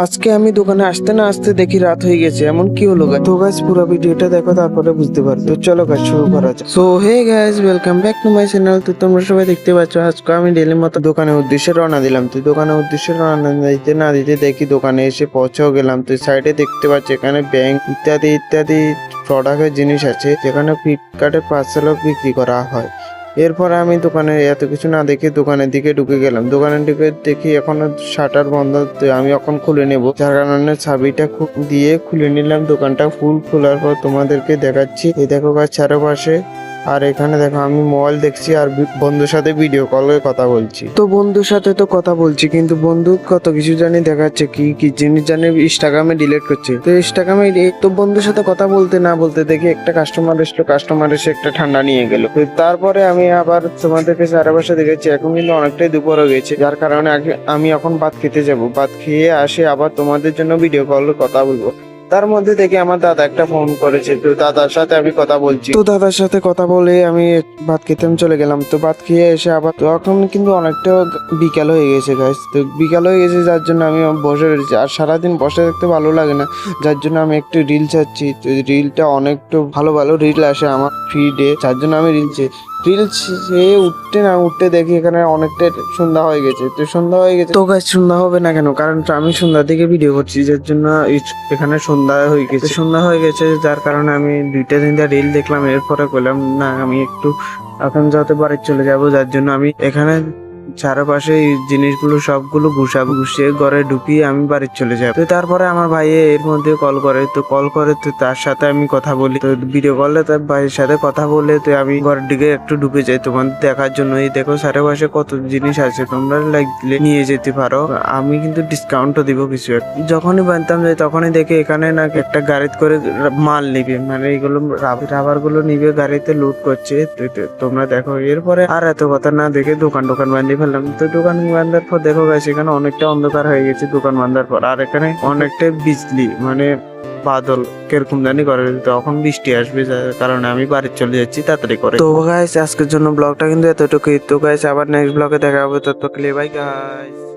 আজকে আমি দোকানে আসতে না আসতে দেখি রাত হয়ে গেছে। এমন কি হলো গাইস? তো গাইস পুরো ভিডিওটা দেখো, তারপরে বুঝতে পারবে। তো চলো গাইস শুরু করা যাক। So hey guys, welcome back to my channel. তো তোমরা সবাই দেখতে পাচ্ছ আজকে আমি ডেলি মতো দোকানের উদ্দেশ্যে রওনা দিলাম। তো দোকানের উদ্দেশ্যে রওনা দিতে না দিতে দেখি দোকানে এসে পৌঁছেও গেলাম। তো সাইডে দেখতে পাচ্ছি এখানে ব্যাংক ইত্যাদি ইত্যাদি প্রোডাক্টের জিনিস আছে, যেখানে ফ্লিপকার্টে পার্সেলও বিক্রি করা হয়। এরপর আমি দোকানে এত কিছু না দেখে দোকানের দিকে ঢুকে গেলাম। দোকানের দিকে দেখি এখনো শাটার বন্ধ। তো আমি এখন খুলে নেব, যার কারণে চাবিটা দিয়ে খুলে নিলাম। দোকানটা ফুল খোলার পর তোমাদেরকে দেখাচ্ছি। এই দেখো গাছ চারপাশে, আর এখানে দেখো আমি মোবাইল দেখছি আর বন্ধুর সাথে ভিডিও কলে কথা বলছি। তো বন্ধুর সাথে তো কথা বলছি, কিন্তু বন্ধু কত কিছু জানি দেখাচ্ছে, কি কি জিনিস জানি ইনস্টাগ্রামে ডিলিট করছে। তো ইনস্টাগ্রামে তো বন্ধুর সাথে কথা বলতে না বলতে দেখি একটা কাস্টমার এসলো, কাস্টমার এসে একটা ঠান্ডা নিয়ে গেল। তারপরে আমি আবার তোমাদেরকে চারপাশে দেখেছি। এখন কিন্তু অনেকটাই দুপুর হয়ে গেছে, যার কারণে আমি এখন ভাত খেতে যাব। ভাত খেয়ে আসে আবার তোমাদের জন্য ভিডিও কলে কথা বলবো। তার মধ্যে দেখি আমার দাদা একটা ফোন করেছে। তো দাদার সাথে আমি কথা বলছি। তো দাদার সাথে কথা বলে আমি ভাত খেতে আমি চলে গেলাম। তো ভাত খেয়ে এসে আবার তখন কিন্তু অনেকটা বিকাল হয়ে গেছে গাইস। তো বিকাল হয়ে গেছে, যার জন্য আমি বসে রয়েছি। আর সারাদিন বসে থাকতে ভালো লাগে না, যার জন্য আমি একটু রিল চাচ্ছি। তো রিলটা অনেকটা ভালো ভালো রিল আসে আমার ফিডে, যার জন্য আমি রিলস উঠতে দেখি এখানে অনেকটা সন্ধ্যা হয়ে গেছে। তো সন্ধ্যা হয়ে গেছে, তো গাছ সন্ধ্যা হবে না কেন? কারণ আমি সন্ধ্যার দিকে ভিডিও করছি, যার জন্য এখানে সন্ধ্যা হয়ে গেছে। সন্ধ্যা হয়ে গেছে, যার কারণে আমি 2-3টা রিল দেখলাম। এরপরে করলাম না, আমি একটু এখন যাতে বাড়ি চলে যাব, যার জন্য আমি এখানে চারপাশে এই জিনিসগুলো সবগুলো গুছিয়ে ঘরে ঢুকিয়ে আমি বাড়ি চলে যাই। তো তারপরে আমার ভাই এর মধ্যে কল করে। তো তার সাথে আমি কথা বলি। তো ভিডিও কলে তার ভাইয়ের সাথে কথা বলে তো আমি ঘরের দিকে একটু ঢুকে যাই তোমাদের দেখার জন্য। এই দেখো চারপাশে কত জিনিস আছে, তোমরা লাগলে নিয়ে যেতে পারো। আমি কিন্তু ডিসকাউন্টও দিব কিছু। যখনই বানতাম যাই তখনই দেখে এখানে না একটা গাড়িতে করে মাল নিবে, মানে এইগুলো রাবার গুলো নিবে, গাড়িতে লোড করছে। তোমরা দেখো। এরপরে আর এত কথা না দেখে দোকান বান্ধি ফেললাম। তো দোকান বান্ধার পর দেখো গেছে এখানে অনেকটা অন্ধকার হয়ে গেছে দোকান বান্ধার পর। আর এখানে অনেকটা বিজলি মানে বাদল কিরকম জানি করে, তখন বৃষ্টি আসবে, যার কারণে আমি বাড়ি চলে যাচ্ছি তাড়াতাড়ি করে। তো গাইস আজকের জন্য ব্লগটা কিন্তু এতটুকুই। তো গাইস আবার নেক্সট ব্লগে দেখা হবে। ততক্ষণ বাই গাইস।